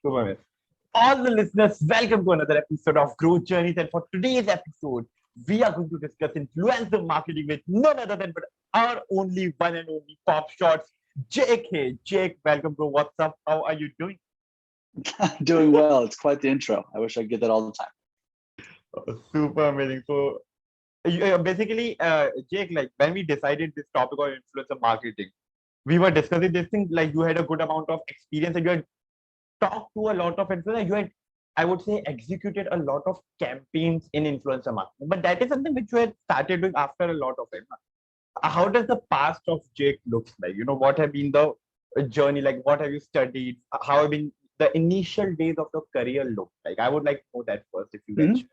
Super. All the listeners, welcome to another episode of Growth Journeys. And for today's episode, we are going to discuss influencer marketing with none other than but our only one and only PopShorts, Jake. Hey, Jake, welcome to What's Up. How are you doing? Doing well. It's quite the intro. I wish I could get that all the time. Super amazing. So, basically, Jake, like when we decided this topic on influencer marketing, we were discussing this thing. Like you had a good amount of experience, and you had talked to a lot of influencers. You had, I would say, executed a lot of campaigns in influencer marketing. But that is something which you had started doing after a lot of time. How does the past of Jake looks like? What have been the journey? Like, what have you studied? How have been the initial days of your career look like? I would like to know that first, if you can share.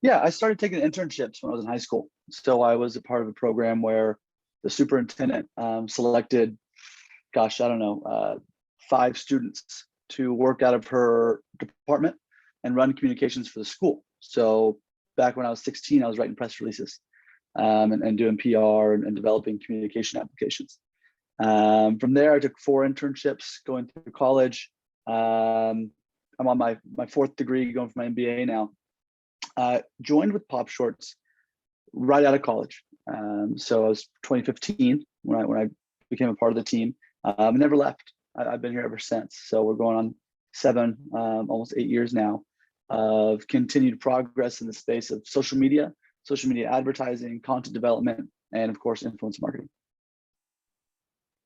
Yeah, I started taking internships when I was in high school. So I was a part of a program where the superintendent selected, I don't know, 5 students to work out of her department and run communications for the school. So back when I was 16, I was writing press releases and doing PR and developing communication applications. From there, I took 4 internships going through college. I'm on my 4th degree, going for my MBA now. Joined with PopShorts right out of college. So I was 2015 when I became a part of the team. Never left. I've been here ever since. So we're going on 7, almost 8 years now of continued progress in the space of social media advertising, content development, and of course, influencer marketing.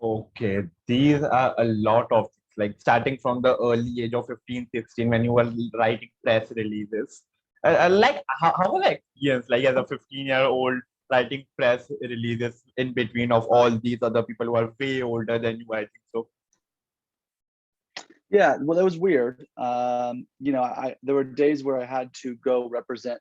Okay, these are a lot of things, like starting from the early age of 15, 16, when you were writing press releases. Like, how was the experience, like as a 15-year-old writing press releases in between of all these other people who are way older than you, I think so? Yeah, well, that was weird. There were days where I had to go represent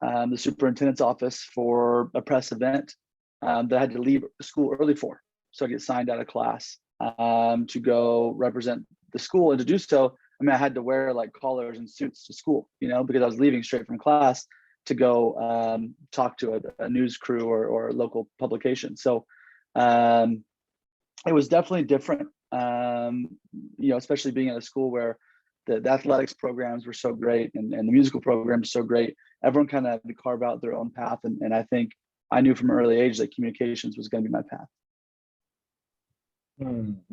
the superintendent's office for a press event that I had to leave the school early for. So I get signed out of class to go represent the school. And to do so, I had to wear like collars and suits to school, because I was leaving straight from class to go talk to a news crew or a local publication. So it was definitely different, especially being at a school where the athletics programs were so great and the musical programs so great. Everyone kind of had to carve out their own path. And I think I knew from an early age that communications was going to be my path.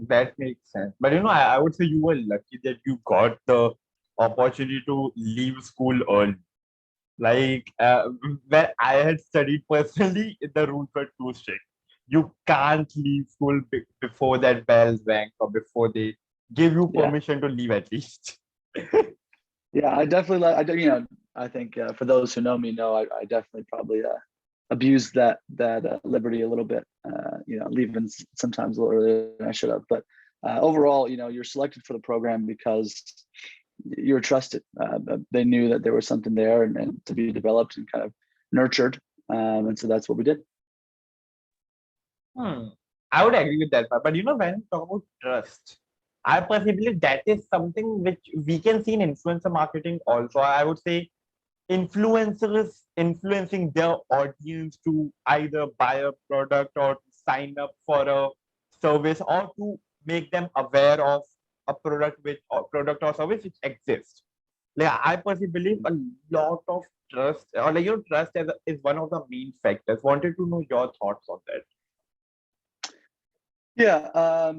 That makes sense. But I would say you were lucky that you got the opportunity to leave school early. Like where I had studied personally, the rules were too strict. You can't leave school before that bell rang or before they give you permission to leave at least. Yeah, I definitely I think for those who know me know I definitely probably abused that liberty a little bit, leaving sometimes a little earlier than I should have. But overall, you're selected for the program because you're trusted. They knew that there was something there and to be developed and kind of nurtured. And so that's what we did. I would agree with that part. But when you talk about trust, I personally believe that is something which we can see in influencer marketing also. I would say influencers influencing their audience to either buy a product or to sign up for a service or to make them aware of a product or service which exists. Like I personally believe a lot of trust or trust is one of the main factors. Wanted to know your thoughts on that. Yeah,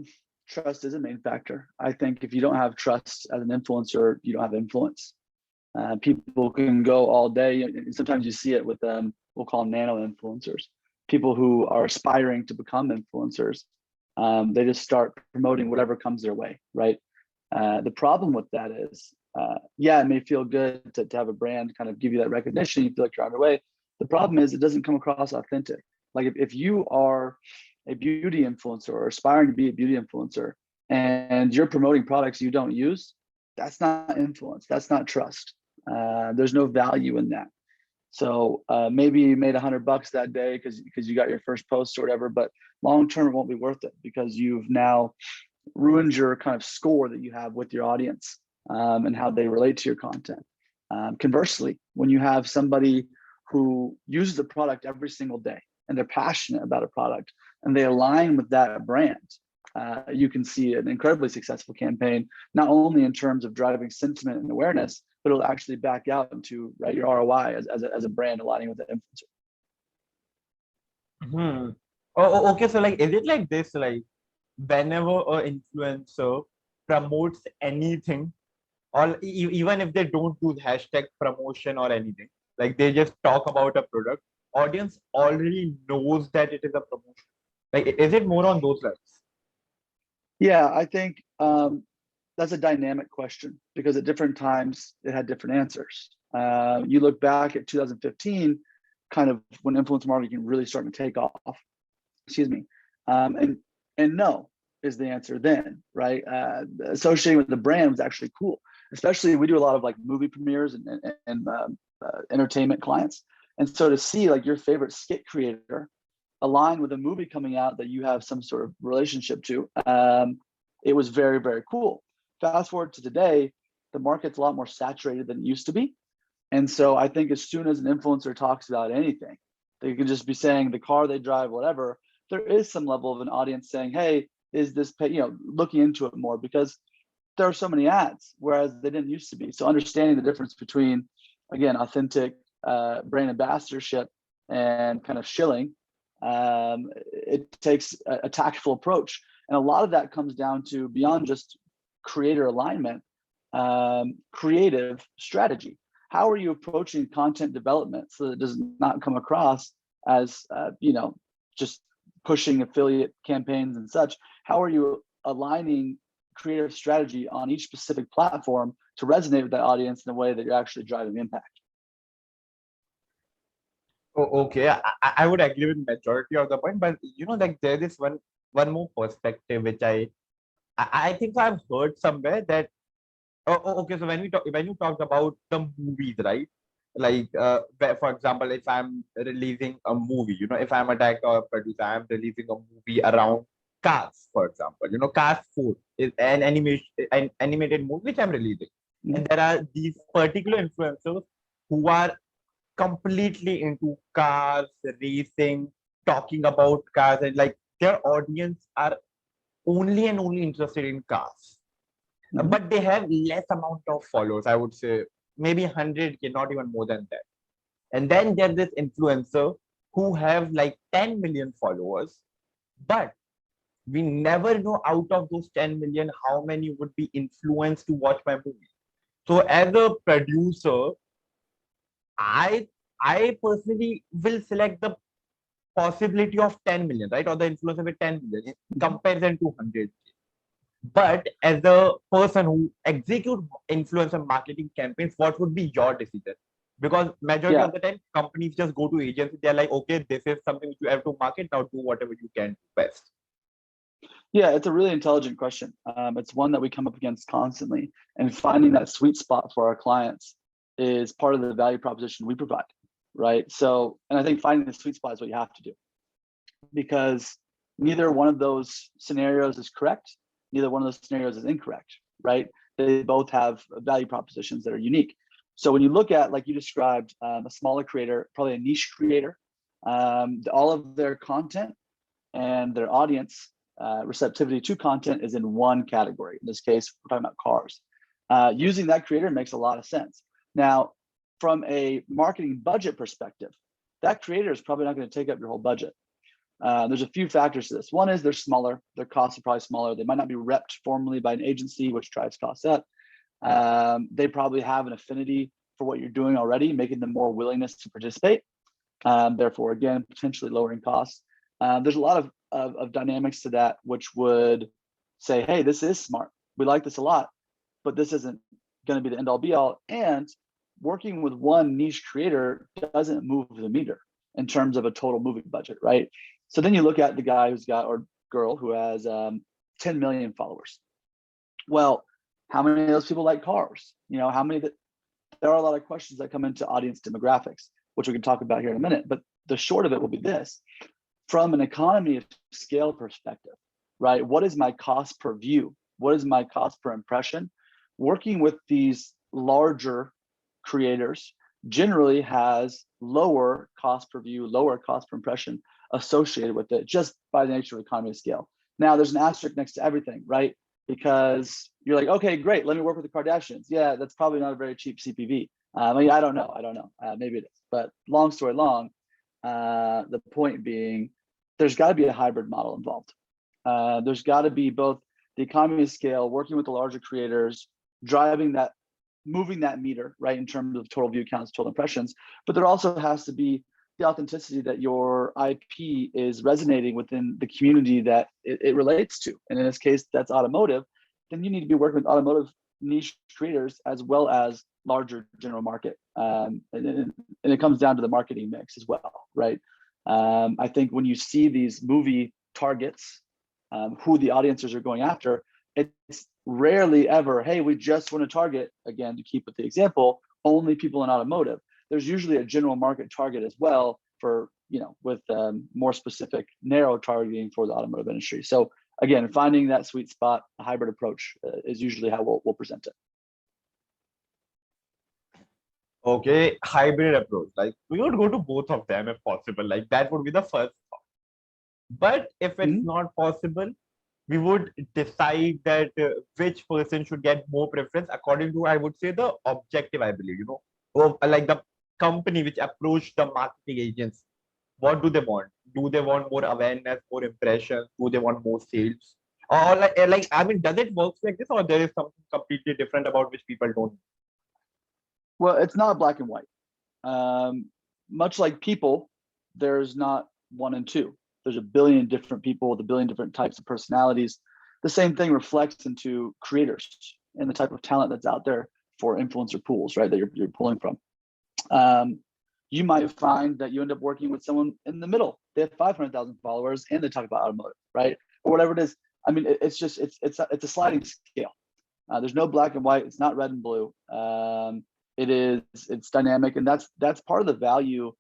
trust is a main factor. I think if you don't have trust as an influencer, you don't have influence. People can go all day. Sometimes you see it with we'll call them nano influencers, people who are aspiring to become influencers. They just start promoting whatever comes their way, right? The problem with that is, it may feel good to have a brand kind of give you that recognition. You feel like you're on your way. The problem is it doesn't come across authentic. Like if you are a beauty influencer or aspiring to be a beauty influencer and you're promoting products you don't use, that's not influence. That's not trust. There's no value in that. So maybe you made $100 that day because you got your first post or whatever, but long term it won't be worth it because you've now ruined your kind of score that you have with your audience and how they relate to your content. Conversely, when you have somebody who uses the product every single day and they're passionate about a product and they align with that brand, you can see an incredibly successful campaign, not only in terms of driving sentiment and awareness, but it'll actually back out into your ROI as a brand aligning with the influencer. Okay, so like, is it like this? Like, whenever an influencer promotes anything, or even if they don't use hashtag promotion or anything, like they just talk about a product, audience already knows that it is a promotion. Like, is it more on those lines? Yeah, I think that's a dynamic question because at different times it had different answers. You look back at 2015, kind of when influencer marketing really starting to take off. Excuse me, and no is the answer then, right? Associating with the brand was actually cool. Especially, we do a lot of like movie premieres and entertainment clients, and so to see like your favorite skit creator align with a movie coming out that you have some sort of relationship to, it was very, very cool. Fast forward to today, the market's a lot more saturated than it used to be. And so I think as soon as an influencer talks about anything, they could just be saying the car they drive, whatever, there is some level of an audience saying, hey, is this pay, looking into it more because there are so many ads, whereas they didn't used to be. So understanding the difference between, again, authentic brand ambassadorship and kind of shilling, it takes a tactful approach. And a lot of that comes down to beyond just creator alignment, creative strategy. How are you approaching content development so that it does not come across as, just pushing affiliate campaigns and such? How are you aligning creative strategy on each specific platform to resonate with that audience in a way that you're actually driving impact? Oh, okay, I would agree with majority of the point, but like there is one more perspective which I think I've heard somewhere that okay, so when you talked about the movies, right? Like for example, if I'm releasing a movie, if I'm a director or producer, I'm releasing a movie around Cars, for example. Cars 4 is an animated movie which I'm releasing, and there are these particular influencers who are completely into cars, racing, talking about cars, and like their audience are only and only interested in cars. But they have less amount of followers, I would say maybe 100K, not even more than that. And then there's this influencer who have like 10 million followers, but we never know out of those 10 million how many would be influenced to watch my movie. So as a producer, I personally will select the possibility of 10 million, right? Or the influencer with 10 million in comparison to 100K. But as a person who execute influencer marketing campaigns, what would be your decision? Because majority of the time, companies just go to agency. They're like, okay, this is something which you have to market. Now do whatever you can best. Yeah, it's a really intelligent question. It's one that we come up against constantly, and finding that sweet spot for our clients is part of the value proposition we provide, right? So, and I think finding the sweet spot is what you have to do, because neither one of those scenarios is correct. Neither one of those scenarios is incorrect, right? They both have value propositions that are unique. So when you look at, like you described, a smaller creator, probably a niche creator, all of their content and their audience receptivity to content is in one category. In this case, we're talking about cars. Using that creator makes a lot of sense. Now, from a marketing budget perspective, that creator is probably not going to take up your whole budget. There's a few factors to this. One is they're smaller. Their costs are probably smaller. They might not be repped formally by an agency, which drives costs up. They probably have an affinity for what you're doing already, making them more willingness to participate. Therefore, again, potentially lowering costs. There's a lot of dynamics to that, which would say, hey, this is smart. We like this a lot, but this isn't going to be the end all be all. And working with one niche creator doesn't move the meter in terms of a total movie budget, right? So then you look at the guy who's got, or girl who has 10 million followers. Well, how many of those people like cars? How many that there are a lot of questions that come into audience demographics, which we can talk about here in a minute. But the short of it will be this: from an economy of scale perspective, right? What is my cost per view? What is my cost per impression? Working with these larger creators generally has lower cost per view, lower cost per impression associated with it, just by the nature of economy of scale. Now there's an asterisk next to everything, right? Because you're like, okay, great, let me work with the Kardashians. Yeah, that's probably not a very cheap CPV. I mean, I don't know. Maybe it is. But long story long, the point being, there's got to be a hybrid model involved. There's got to be both the economy of scale, working with the larger creators, driving that, moving that meter, right, in terms of total view counts, total impressions. But there also has to be the authenticity that your IP is resonating within the community that it relates to. And in this case, that's automotive. Then you need to be working with automotive niche creators as well as larger general market. And it comes down to the marketing mix as well, right? I think when you see these movie targets, who the audiences are going after, it's rarely ever, hey, we just want to target, again, to keep with the example, only people in automotive. There's usually a general market target as well for, with more specific narrow targeting for the automotive industry. So again, finding that sweet spot, a hybrid approach is usually how we'll present it. Okay, hybrid approach. Like we would go to both of them if possible. Like that would be the first. But if it's not possible, we would decide that which person should get more preference according to, I would say, the objective, I believe, or like the company which approached the marketing agents. What do they want? Do they want more awareness, more impressions? Do they want more sales? Or like I mean, does it work like this, or there is something completely different about which people don't? Well, it's not black and white. Much like people, there's not one and two. There's a billion different people with a billion different types of personalities. The same thing reflects into creators and the type of talent that's out there for influencer pools, right, that you're pulling from. You might find that you end up working with someone in the middle. They have 500,000 followers and they talk about automotive, right, or whatever it is. I mean, it's a sliding scale. There's no black and white. It's not red and blue. It's dynamic, and that's part of the value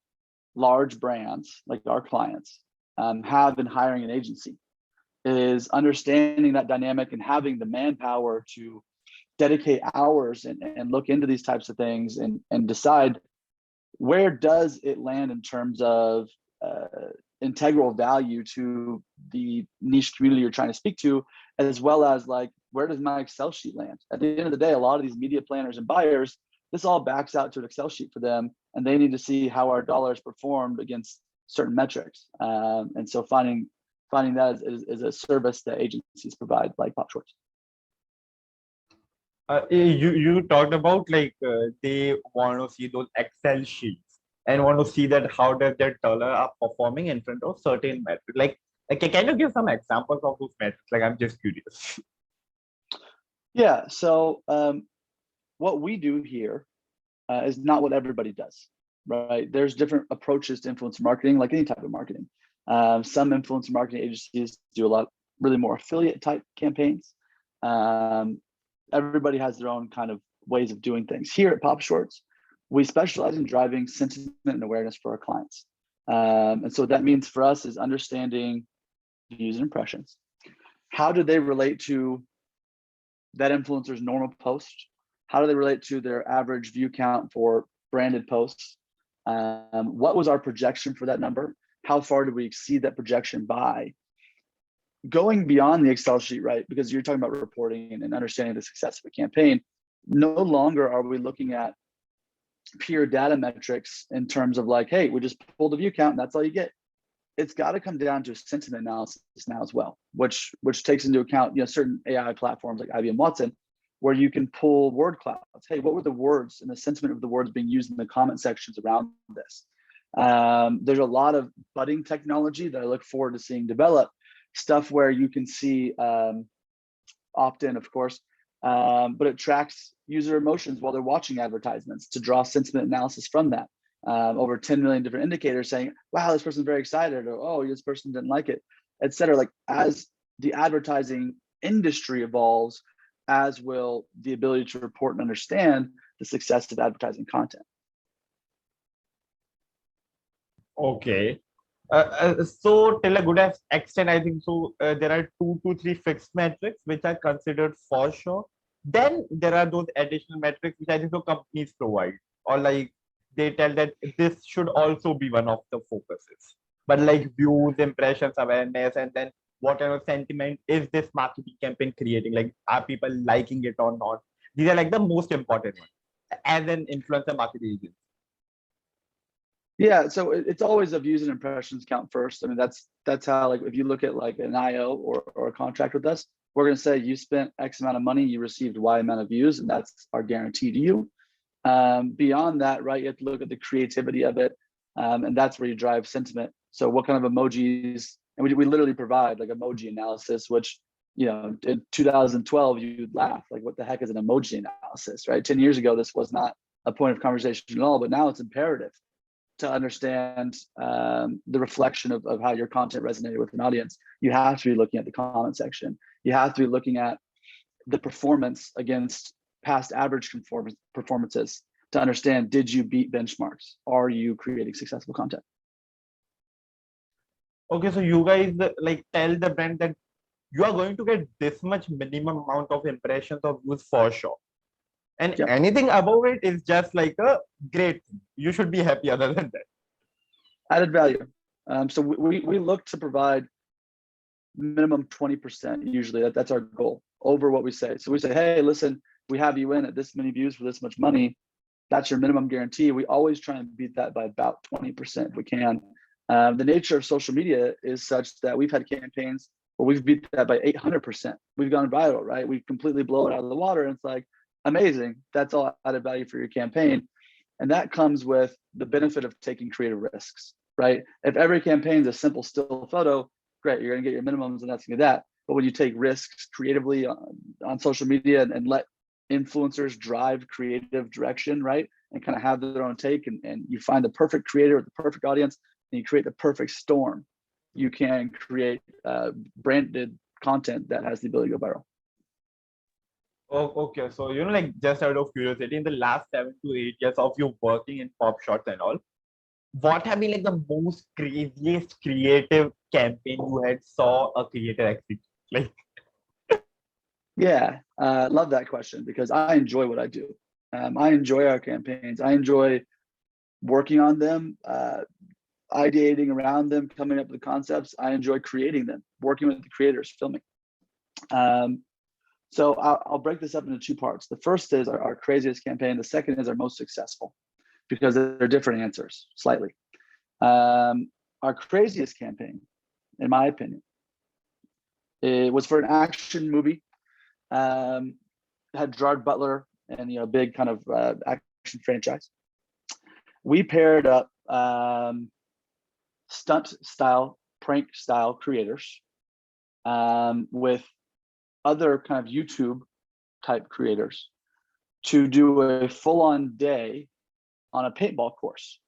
large brands like our clients have in hiring an agency, is understanding that dynamic and having the manpower to dedicate hours and look into these types of things and decide where does it land in terms of integral value to the niche community you're trying to speak to, as well as like, where does my Excel sheet land? At the end of the day, a lot of these media planners and buyers, this all backs out to an Excel sheet for them, and they need to see how our dollars performed against certain metrics. And so finding that is a service that agencies provide, like PopShorts. You talked about like they want to see those Excel sheets and want to see that how does their dollar are performing in front of certain metrics. Like can you give some examples of those metrics? Like I'm just curious. Yeah. So what we do here is not what everybody does, right? There's different approaches to influencer marketing, like any type of marketing. Some influencer marketing agencies do a lot, really more affiliate type campaigns. Everybody has their own kind of ways of doing things. Here at PopShorts, we specialize in driving sentiment and awareness for our clients. And so what that means for us is understanding views and impressions. How do they relate to that influencer's normal post? How do they relate to their average view count for branded posts? What was our projection for that number? How far did we exceed that projection by? Going beyond the Excel sheet, right? Because you're talking about reporting and understanding the success of a campaign. No longer are we looking at pure data metrics in terms of like, hey, we just pulled the view count and that's all you get. It's got to come down to sentiment analysis now as well, which takes into account certain AI platforms like IBM Watson, where you can pull word clouds. Hey, what were the words and the sentiment of the words being used in the comment sections around this? There's a lot of budding technology that I look forward to seeing develop, stuff where you can see opt-in, of course, but it tracks user emotions while they're watching advertisements to draw sentiment analysis from that. Over 10 million different indicators saying, wow, this person's very excited, or oh, this person didn't like it, et cetera. Like, as the advertising industry evolves, as will the ability to report and understand the success of advertising content. Okay. So till a good extent, I think so. There are 2 to 3 fixed metrics which are considered for sure. Then there are those additional metrics which I think so companies provide, or like they tell that this should also be one of the focuses. But like views, impressions, awareness, and then what kind of sentiment is this marketing campaign creating? Like, are people liking it or not? These are like the most important ones as an influencer marketing agent. Yeah, so it's always a views and impressions count first. I mean, that's how, like, if you look at like an IO or a contract with us, we're going to say you spent X amount of money, you received Y amount of views, and that's our guarantee to you. Beyond that, right, you have to look at the creativity of it, and that's where you drive sentiment. So what kind of emojis, and we literally provide like emoji analysis, which, you know, in 2012 you'd laugh, like, what the heck is an emoji analysis, right? 10 years ago this was not a point of conversation at all, but now it's imperative to understand the reflection of how your content resonated with an audience. You have to be looking at the comment section. You have to be looking at the performance against past average performances to understand, did you beat benchmarks? Are you creating successful content? Okay, so you guys like tell the brand that you are going to get this much minimum amount of impressions of views for sure. And Yep. anything above it is just like a great thing. You should be happy other than that. Added value. So we look to provide minimum 20% usually. That's our goal over what we say. So we say, hey, listen, we have you in at this many views for this much money. That's your minimum guarantee. We always try and beat that by about 20% if we can. The nature of social media is such that we've had campaigns where we've beat that by 800%. We've gone viral, right? We completely blow it out of the water, and it's like, amazing. That's all added value for your campaign. And that comes with the benefit of taking creative risks, right? If every campaign is a simple still photo, great, you're gonna get your minimums and that's gonna be that. But when you take risks creatively on social media and let influencers drive creative direction, right? And kind of have their own take, and you find the perfect creator with the perfect audience, and you create the perfect storm, you can create branded content that has the ability to go viral. Oh, okay. So, you know, like, just out of curiosity, in the last 7 to 8 years of you working in PopShorts and all, what have been like the most craziest creative campaign you had saw a creator execute? Like, Yeah, love that question because I enjoy what I do. I enjoy our campaigns. I enjoy working on them, ideating around them, coming up with the concepts. I enjoy creating them, working with the creators, filming. So I'll break this up into two parts. The first is our craziest campaign. The second is our most successful, because they're different answers slightly. Our craziest campaign, in my opinion, it was for an action movie. Had Gerard Butler and, you know, big kind of action franchise. We paired up stunt style, prank style creators with other kind of YouTube type creators to do a full-on day on a paintball course.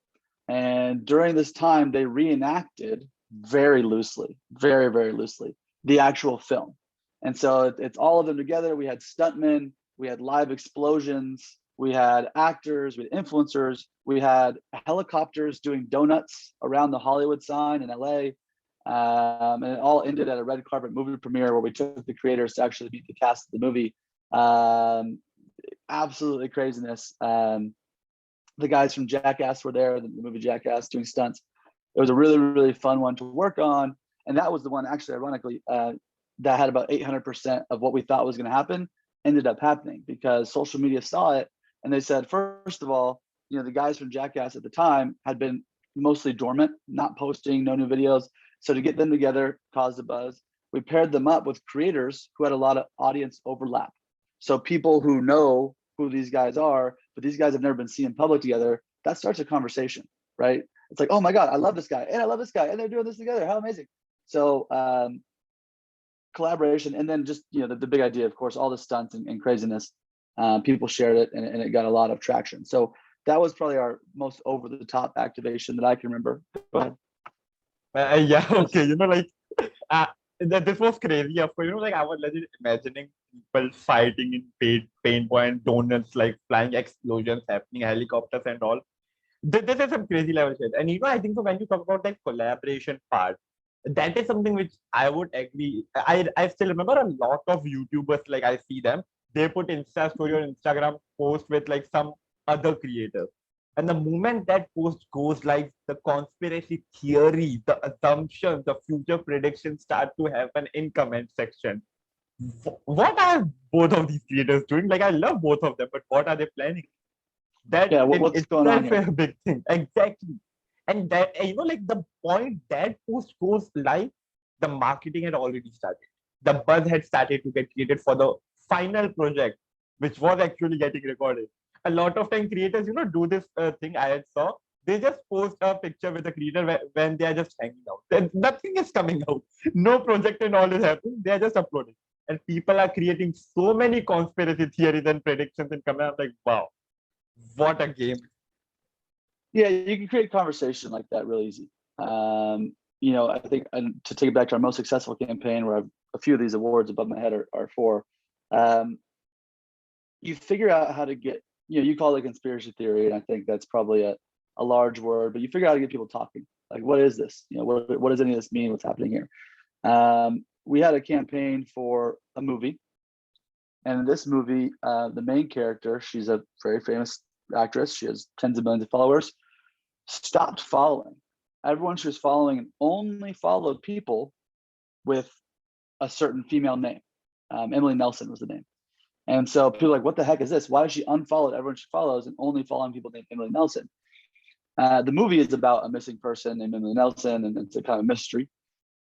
And during this time, they reenacted very loosely, very, very loosely, the actual film. And so it's all of them together. We had stuntmen, we had live explosions, we had actors, we had influencers, we had helicopters doing donuts around the Hollywood sign in LA. And it all ended at a red carpet movie premiere where we took the creators to actually meet the cast of the movie. Absolutely craziness. The guys from Jackass were there, the movie Jackass, doing stunts. It was a really, really fun one to work on. And that was the one, actually, ironically, that had about 800% of what we thought was going to happen ended up happening, because social media saw it and they said, first of all, you know, the guys from Jackass at the time had been mostly dormant, not posting, no new videos. So to get them together caused a buzz. We paired them up with creators who had a lot of audience overlap. So people who know who these guys are, but these guys have never been seen in public together, that starts a conversation, right? It's like, oh my God, I love this guy, and I love this guy, and they're doing this together. How amazing. So collaboration, and then just, you know, the big idea, of course, all the stunts and craziness, people shared it, and it got a lot of traction. So that was probably our most over the top activation that I can remember. Go ahead. Yeah, okay. You know, like, this was crazy. Of course, you know, like, I was legit imagining people fighting in paintball and donuts, like flying explosions happening, helicopters and all. This is some crazy level shit. And you know, I think so when you talk about that collaboration part, that is something which I would agree. I still remember a lot of YouTubers, like, I see them, they put Insta story or Instagram post with like some other creators. And the moment that post goes live, the conspiracy theory, the assumptions, the future predictions start to happen in comment section. What are both of these creators doing? Like, I love both of them, but what are they planning? That Yeah, in what's going on itself here? is a big thing. Exactly. And that, like the point that post goes live, the marketing had already started. The buzz had started to get created for the final project, which was actually getting recorded. A lot of time creators, do this thing I had saw. They just post a picture with a creator when they are just hanging out. Then nothing is coming out. No project and all is happening. They are just uploading. And people are creating so many conspiracy theories and predictions and comment. I'm like, wow, what a game. Yeah, you can create conversation like that really easy. I think, and to take it back to our most successful campaign, where a few of these awards above my head are for, you figure out how to get, you call it conspiracy theory, and I think that's probably a large word, but you figure out how to get people talking. Like, what is this? What does any of this mean? What's happening here? We had a campaign for a movie, and in this movie, the main character, she's a very famous actress. She has tens of millions of followers. Stopped following everyone she was following and only followed people with a certain female name. Emily Nelson was the name. And so people are like, what the heck is this? Why does she unfollow everyone she follows and only following people named Emily Nelson? The movie is about a missing person named Emily Nelson, and it's a kind of mystery.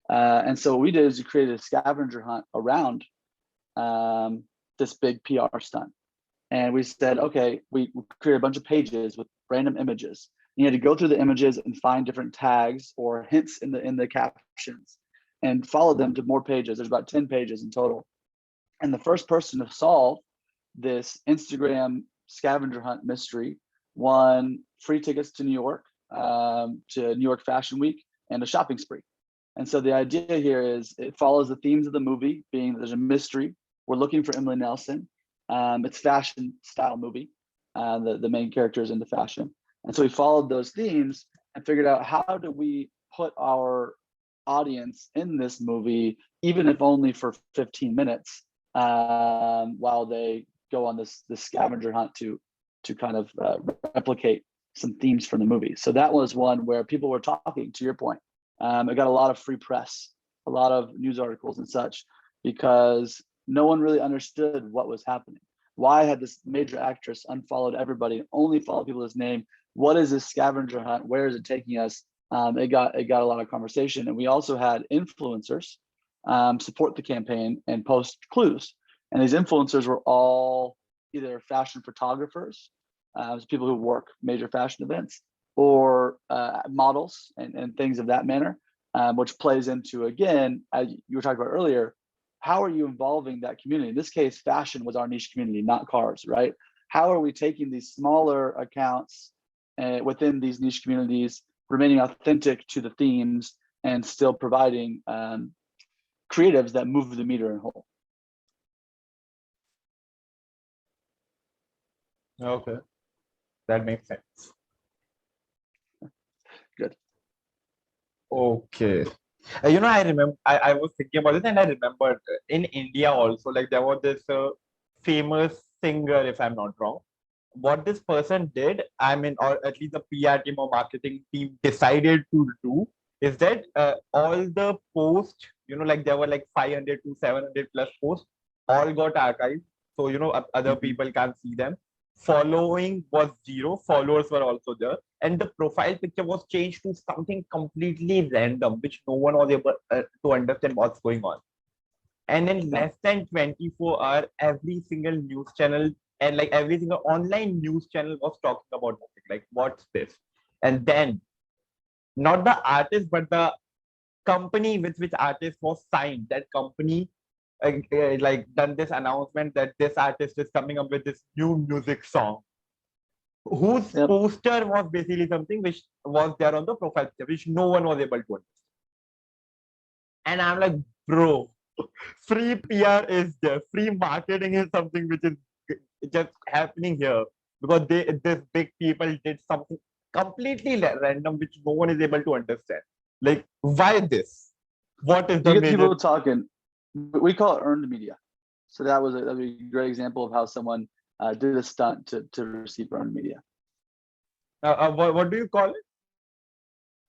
And so what we did is we created a scavenger hunt around this big PR stunt. And we said, okay, we created a bunch of pages with random images. You had to go through the images and find different tags or hints in the captions and follow them to more pages. There's about 10 pages in total. And the first person to solve this Instagram scavenger hunt mystery won free tickets to New York, to New York Fashion Week, and a shopping spree. And so the idea here is it follows the themes of the movie, being that there's a mystery. We're looking for Emily Nelson. It's fashion style movie. The main character is into fashion. And so we followed those themes and figured out, how do we put our audience in this movie, even if only for 15 minutes, while they go on this scavenger hunt to kind of replicate some themes from the movie. So that was one where people were talking, to your point. It got a lot of free press, a lot of news articles and such, because no one really understood what was happening. Why had this major actress unfollowed everybody, only followed people with his name? What is this scavenger hunt? Where is it taking us? It got a lot of conversation. And we also had influencers support the campaign and post clues. And these influencers were all either fashion photographers, people who work major fashion events, or models and things of that manner, which plays into, again, as you were talking about earlier, how are you involving that community? In this case, fashion was our niche community, not cars, right? How are we taking these smaller accounts within these niche communities, remaining authentic to the themes, and still providing creatives that move the meter and whole? Okay, that makes sense. Good. Okay. I remember, I was thinking about it, and I remembered in India also, like there was this famous singer, if I'm not wrong. What this person did, I mean, or at least the PR team or marketing team decided to do, is that all the posts, like there were like 500 to 700 plus posts, all got archived. So, other people can't see them. Following was zero, followers were also there. And the profile picture was changed to something completely random, which no one was able to understand what's going on. And in less than 24 hours, every single news channel and like every single online news channel was talking about nothing. Like, what's this? And then not the artist, but the company with which artist was signed, that company like done this announcement that this artist is coming up with this new music song, whose poster was basically something which was there on the profile picture, which no one was able to understand. And I'm like, bro, free PR is there, free marketing is something which is just happening here, because this big people did something completely random which no one is able to understand. Like, why this? What is the You get major? people talking. We call it earned media. So that'd be a great example of how someone did a stunt to receive earned media. What do you call it?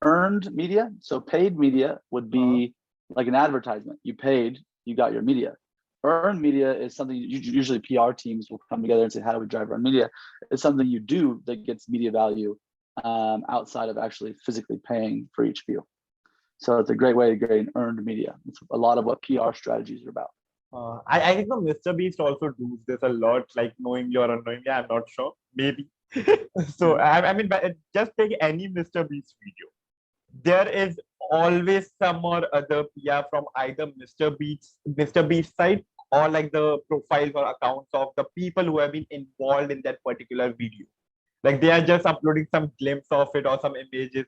Earned media. So paid media would be like an advertisement. You paid, you got your media. Earned media is something usually PR teams will come together and say, how do we drive earned media? It's something you do that gets media value outside of actually physically paying for each view. So it's a great way to gain earned media. It's a lot of what PR strategies are about. I think the Mr. Beast also does this a lot, like knowingly or unknowingly. I'm not sure. Maybe. So I mean, but just take any Mr. Beast video. There is always some or other PR from either Mr. Beast side, or like the profiles or accounts of the people who have been involved in that particular video. Like they are just uploading some glimpse of it or some images,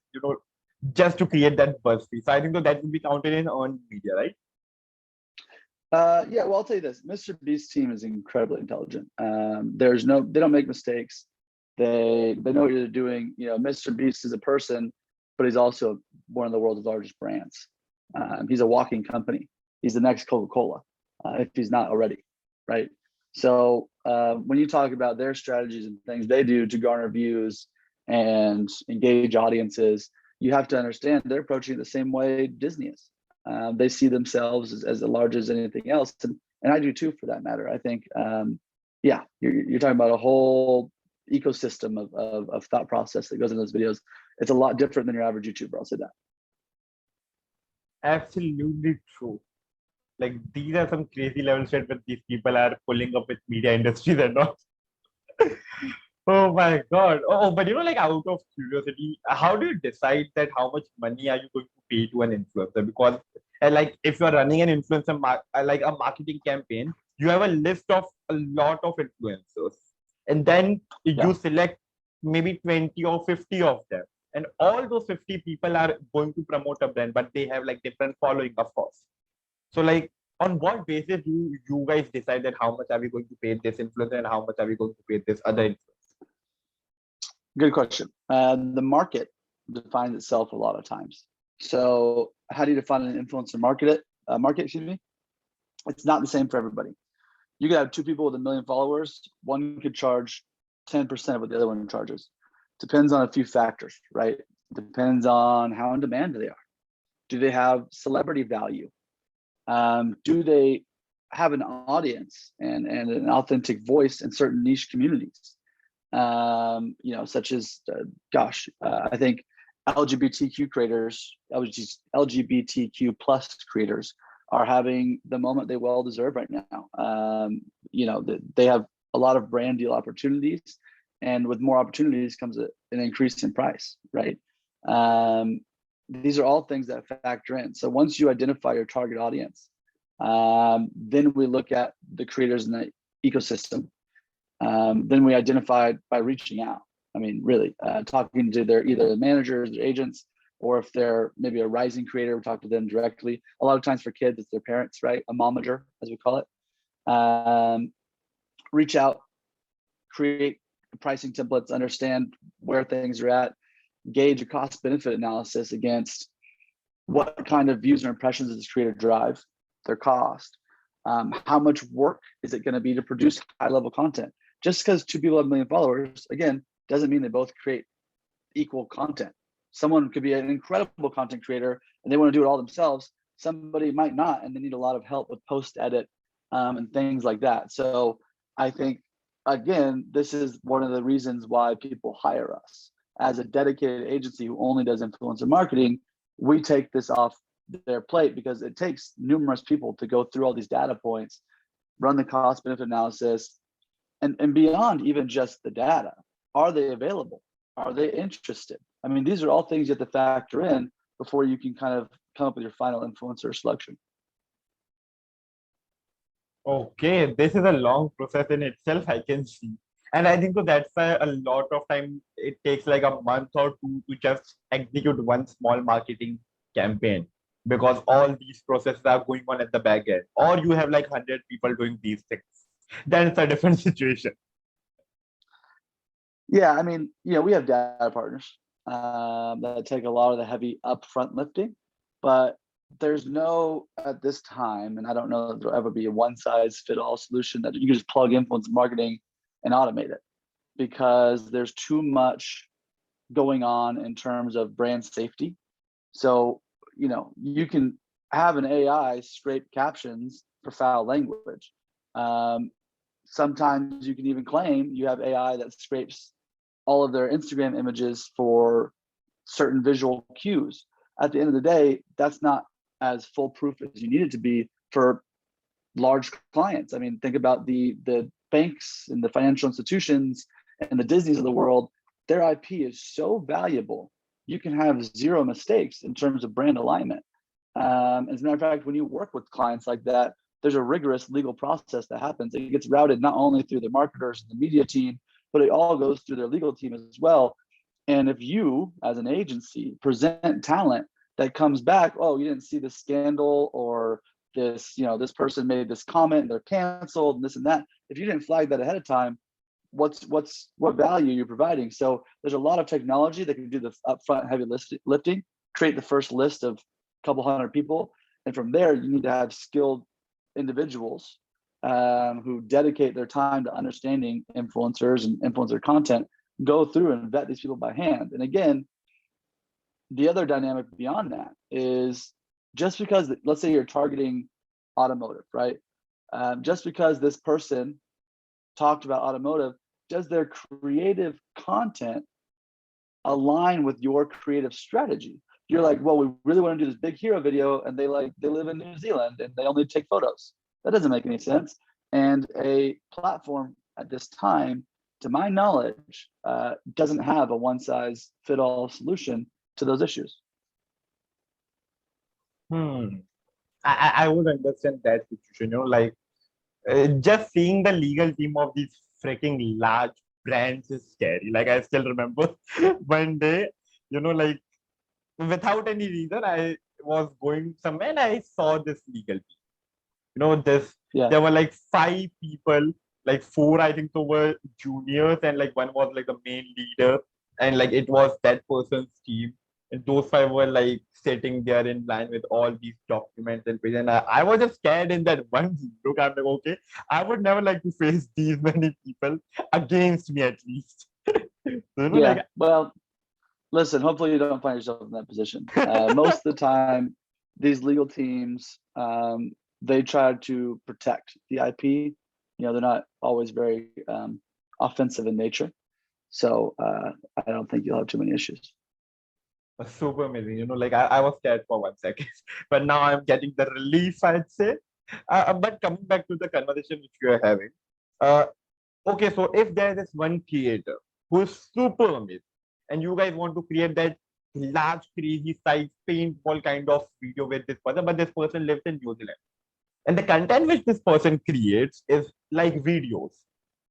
just to create that buzz fee. So I think that would be counted in earned media, right? Yeah, well, I'll tell you this: Mr. Beast's team is incredibly intelligent. They don't make mistakes. They know what they're doing. Mr. Beast is a person, but he's also one of the world's largest brands. He's a walking company. He's the next Coca-Cola, if he's not already, right? So when you talk about their strategies and things they do to garner views and engage audiences, you have to understand they're approaching it the same way Disney is. They see themselves as large as anything else, and I do too, for that matter. I think, you're talking about a whole ecosystem of thought process that goes into those videos. It's a lot different than your average YouTuber. I'll say that. Absolutely true. Like these are some crazy level shit when these people are pulling up with media industries and all. Oh my God. Oh, but like out of curiosity, how do you decide that how much money are you going to pay to an influencer? Because like if you're running an influencer like a marketing campaign, you have a list of a lot of influencers, and then you select maybe 20 or 50 of them, and all those 50 people are going to promote a brand, but they have like different following, of course. So like on what basis do you guys decide that how much are we going to pay this influencer and how much are we going to pay this other influencer? Good question. The market defines itself a lot of times. So how do you define an influencer market? Excuse me. It's not the same for everybody. You could have two people with 1 million followers. One could charge 10% of what the other one charges. Depends on a few factors, right? Depends on how in demand they are. Do they have celebrity value? Do they have an audience and an authentic voice in certain niche communities? Such as, I think LGBTQ creators, LGBTQ plus creators are having the moment they well deserve right now. They have a lot of brand deal opportunities, and with more opportunities comes an increase in price, right? These are all things that factor in. So once you identify your target audience, then we look at the creators in the ecosystem. Then we identify by reaching out. I mean, really talking to either the managers, their agents, or if they're maybe a rising creator, we talk to them directly. A lot of times for kids, it's their parents, right? A momager, as we call it. Reach out, create pricing templates, understand where things are at, gauge a cost benefit analysis against what kind of views or impressions does this creator drive, their cost, how much work is it going to be to produce high level content. Just because two people have 1 million followers, again, doesn't mean they both create equal content. Someone could be an incredible content creator and they want to do it all themselves. Somebody might not, and they need a lot of help with post edit and things like that. So I think, again, this is one of the reasons why people hire us. As a dedicated agency who only does influencer marketing, we take this off their plate because it takes numerous people to go through all these data points, run the cost benefit analysis, and beyond even just the data. Are they available? Are they interested? I mean, these are all things you have to factor in before you can kind of come up with your final influencer selection. Okay, this is a long process in itself, I can see. And I think so that's why a lot of time it takes like a month or two to just execute one small marketing campaign, because all these processes are going on at the back end. Or you have like 100 people doing these things. Then it's a different situation. Yeah, I mean, we have data partners that take a lot of the heavy upfront lifting, but there's no, at this time, and I don't know if there'll ever be a one size fit all solution that you can just plug influencer marketing and automate it, because there's too much going on in terms of brand safety. So, you can have an AI scrape captions for foul language. Sometimes you can even claim you have AI that scrapes all of their Instagram images for certain visual cues. At the end of the day, that's not as foolproof as you need it to be for large clients. I mean, think about the banks and the financial institutions and the Disneys of the world. Their IP is so valuable. You can have zero mistakes in terms of brand alignment. As a matter of fact, when you work with clients like that, there's a rigorous legal process that happens. It gets routed not only through the marketers and the media team, but it all goes through their legal team as well. And if you, as an agency, present talent that comes back, oh, you didn't see this scandal, or this, this person made this comment and they're canceled and this and that. If you didn't flag that ahead of time, what value you're providing? So there's a lot of technology that can do the upfront heavy lifting, create the first list of a couple hundred people. And from there, you need to have skilled individuals who dedicate their time to understanding influencers and influencer content, go through and vet these people by hand. And again, the other dynamic beyond that is, just because, let's say you're targeting automotive, right? Just because this person talked about automotive, does their creative content align with your creative strategy? You're like, well, we really want to do this big hero video, and they live in New Zealand and they only take photos. That doesn't make any sense. And a platform at this time, to my knowledge, doesn't have a one-size-fit-all solution to those issues. I would understand that situation, just seeing the legal team of these freaking large brands is scary. Like, I still remember one day, without any reason, I was going somewhere and I saw this legal team. There were like 5 people, like 4, I think, so were juniors, and like one was like the main leader, and like it was that person's team. And those 5 were like sitting there in line with all these documents and pages. And I was just scared in that one look. I'm like, okay, I would never like to face these many people against me, at least. Well, listen, hopefully you don't find yourself in that position. Most of the time, these legal teams, they try to protect the IP. They're not always very offensive in nature. So I don't think you'll have too many issues. Super amazing. I was scared for 1 second, but now I'm getting the relief, I'd say. But coming back to the conversation which we are having, okay, so if there is one creator who is super amazing, and you guys want to create that large, crazy size paintball kind of video with this person, but this person lives in New Zealand, and the content which this person creates is like videos,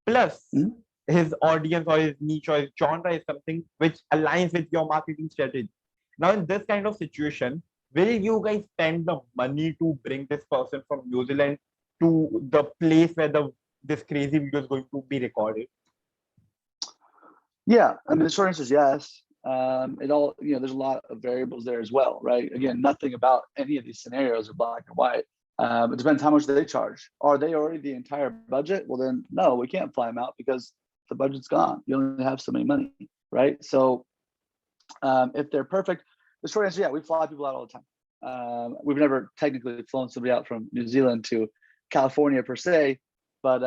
plus his audience or his niche or his genre is something which aligns with your marketing strategy. Now, in this kind of situation, will you guys spend the money to bring this person from New Zealand to the place where this crazy video is going to be recorded? Yeah, I mean, the short answer is yes. It all, there's a lot of variables there as well, right? Again, nothing about any of these scenarios are black and white. It depends how much they charge. Are they already the entire budget? Well, then no, we can't fly them out because the budget's gone. You only have so many money, right? So if they're perfect, the short answer, yeah, we fly people out all the time. We've never technically flown somebody out from New Zealand to California per se, but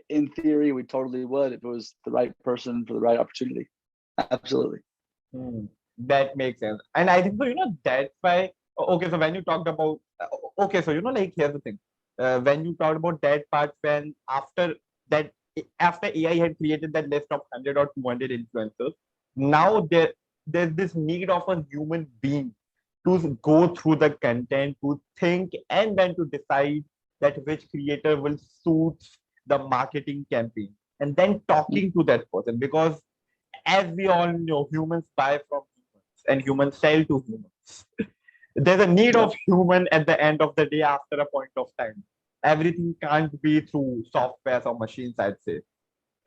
in theory, we totally would if it was the right person for the right opportunity. Absolutely. That makes sense. And I think, so, that's why, okay, so when you talked about, okay, so, here's the thing. When you talked about that part, when after AI had created that list of 100 or 200 influencers, now there's this need of a human being to go through the content, to think, and then to decide that which creator will suit the marketing campaign, and then talking to that person. Because as we all know, humans buy from humans and humans sell to humans. There's a need of human at the end of the day after a point of time. Everything can't be through software or machines, I'd say.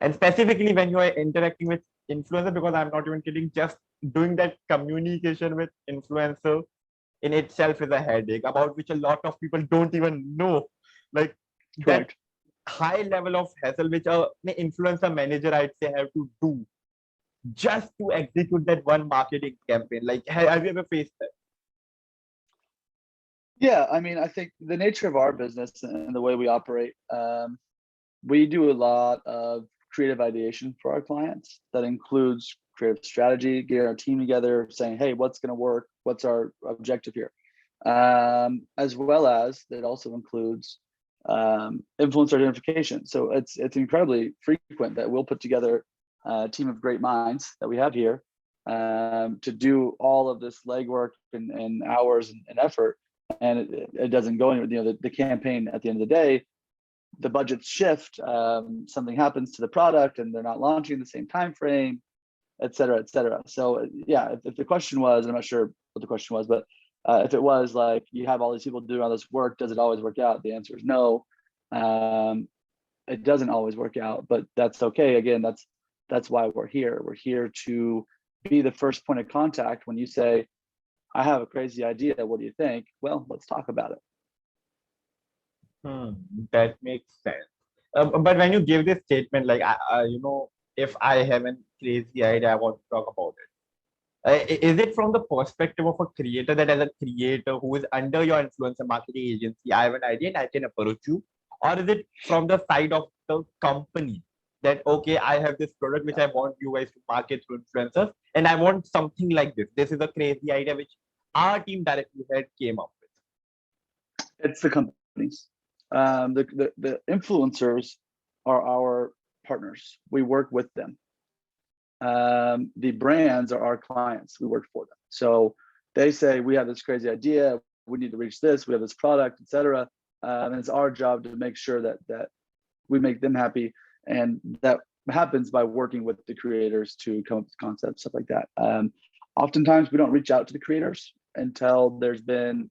And specifically when you are interacting with influencer, because I'm not even kidding, just doing that communication with influencer in itself is a headache, about which a lot of people don't even know. Like that high level of hassle which a influencer manager, I'd say, have to do just to execute that one marketing campaign? Like, have you ever faced that? Yeah, I mean, I think the nature of our business and the way we operate, we do a lot of creative ideation for our clients. That includes creative strategy, getting our team together, saying, "Hey, what's going to work? What's our objective here?" As well as it also includes influencer identification. So it's incredibly frequent that we'll put together a team of great minds that we have here to do all of this legwork and hours and effort, and it doesn't go anywhere. You know, the campaign at the end of the day, the budgets shift, something happens to the product, and they're not launching in the same time frame, et cetera, et cetera. So yeah, if the question was, I'm not sure what the question was, but if it was like you have all these people doing all this work, does it always work out? The answer is no. It doesn't always work out, but that's okay. Again, that's why we're here. We're here to be the first point of contact when you say, "I have a crazy idea. What do you think?" Well, let's talk about it. That makes sense. But when you give this statement, like, if I have a crazy idea, I want to talk about it. Is it from the perspective of a creator, that as a creator who is under your influencer marketing agency, I have an idea and I can approach you? Or is it from the side of the company that, okay, I have this product which I want you guys to market through influencers, and I want something like this. This is a crazy idea which our team directly had came up with. It's the companies. The influencers are our partners. We work with them. The brands are our clients. We work for them. So they say, "We have this crazy idea. We need to reach this. We have this product, etc." And it's our job to make sure that we make them happy, and that happens by working with the creators to come up with concepts, stuff like that. Oftentimes, we don't reach out to the creators until there's been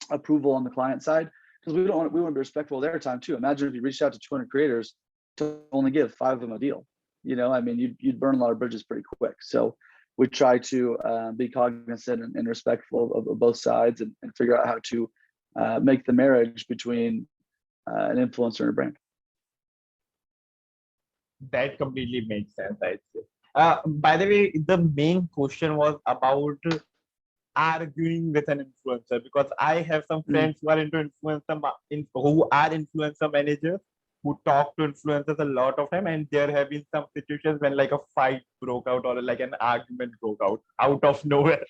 approval on the client side, because we want to be respectful of their time too. Imagine if you reached out to 200 creators to only give 5 of them a deal. You know, I mean, you'd burn a lot of bridges pretty quick. So we try to be cognizant and respectful of both sides, and figure out how to make the marriage between an influencer and a brand. That completely makes sense, I'd say. By the way, the main question was about arguing with an influencer, because I have some friends who are into who are influencer managers, who talk to influencers a lot of time, and there have been some situations when like a fight broke out, or like an argument broke out of nowhere.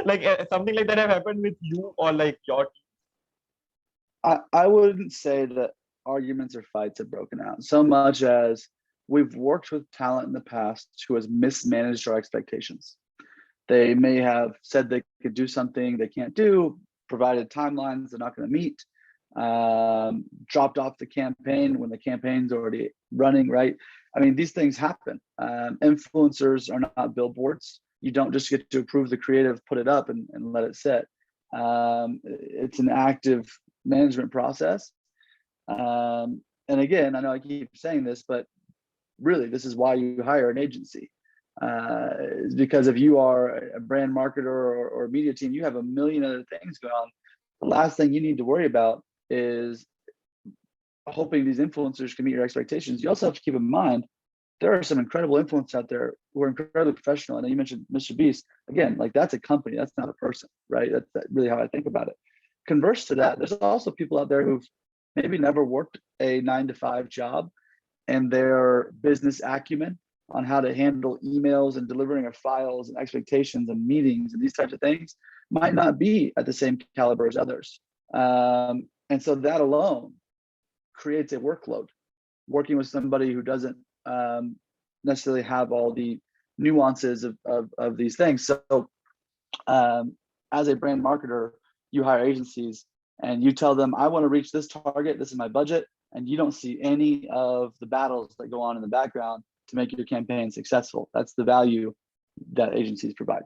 Like something like that have happened with you or like your team? I wouldn't say that arguments or fights have broken out so much as we've worked with talent in the past who has mismanaged our expectations. They may have said they could do something they can't do, provided timelines they're not going to meet, dropped off the campaign when the campaign's already running, right? I mean, these things happen. Influencers are not billboards. You don't just get to approve the creative, put it up, and let it sit. It's an active management process. And again, I know I keep saying this, but really, this is why you hire an agency. Because if you are a brand marketer or a media team, you have a million other things going on. The last thing you need to worry about is hoping these influencers can meet your expectations. You also have to keep in mind, there are some incredible influencers out there who are incredibly professional. And you mentioned Mr. Beast. Again, like, that's a company, that's not a person, right? That's really how I think about it. Converse to that, there's also people out there who've maybe never worked a 9-to-5 job, and their business acumen on how to handle emails and delivering of files and expectations and meetings and these types of things might not be at the same caliber as others. And so that alone creates a workload. Working with somebody who doesn't necessarily have all the nuances of these things. So as a brand marketer, you hire agencies and you tell them, "I want to reach this target, this is my budget," and you don't see any of the battles that go on in the background to make your campaign successful. That's the value that agencies provide.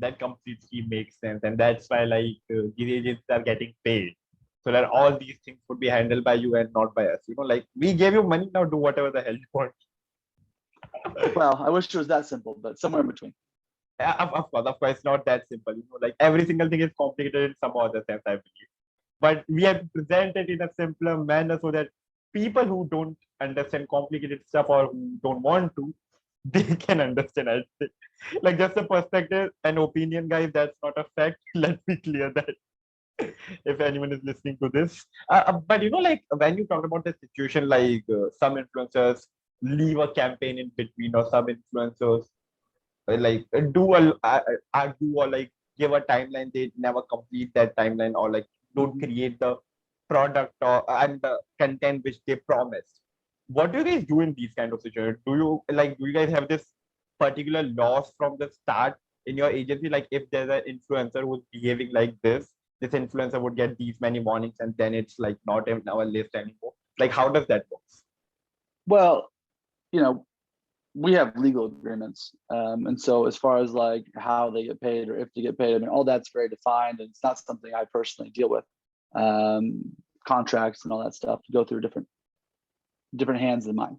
That completely makes sense, and that's why like these agents are getting paid, so that all these things would be handled by you and not by us. You know, like, we gave you money, now do whatever the hell you want. Well, I wish it was that simple, but somewhere in between. Of course, it's not that simple. You know, like, every single thing is complicated in some other sense, I believe. But we have to present it in a simpler manner so that people who don't understand complicated stuff or who don't want to they can understand. I think, like just a perspective and opinion, guys. That's not a fact. Let me clear that if anyone is listening to this. But like when you talk about the situation, like some influencers leave a campaign in between, or some influencers like do or like give a timeline, they never complete that timeline, or like don't create the product or and the content which they promised. What do you guys do in these kind of situations? Do you guys have this particular loss from the start in your agency? Like if there's an influencer who's behaving like this influencer would get these many warnings, and then it's like not in our list anymore. Like how does that work? Well, you know, we have legal agreements. And so as far as like how they get paid or if they get paid, I mean, all that's very defined, and it's not something I personally deal with. Contracts and all that stuff to go through different hands than mine.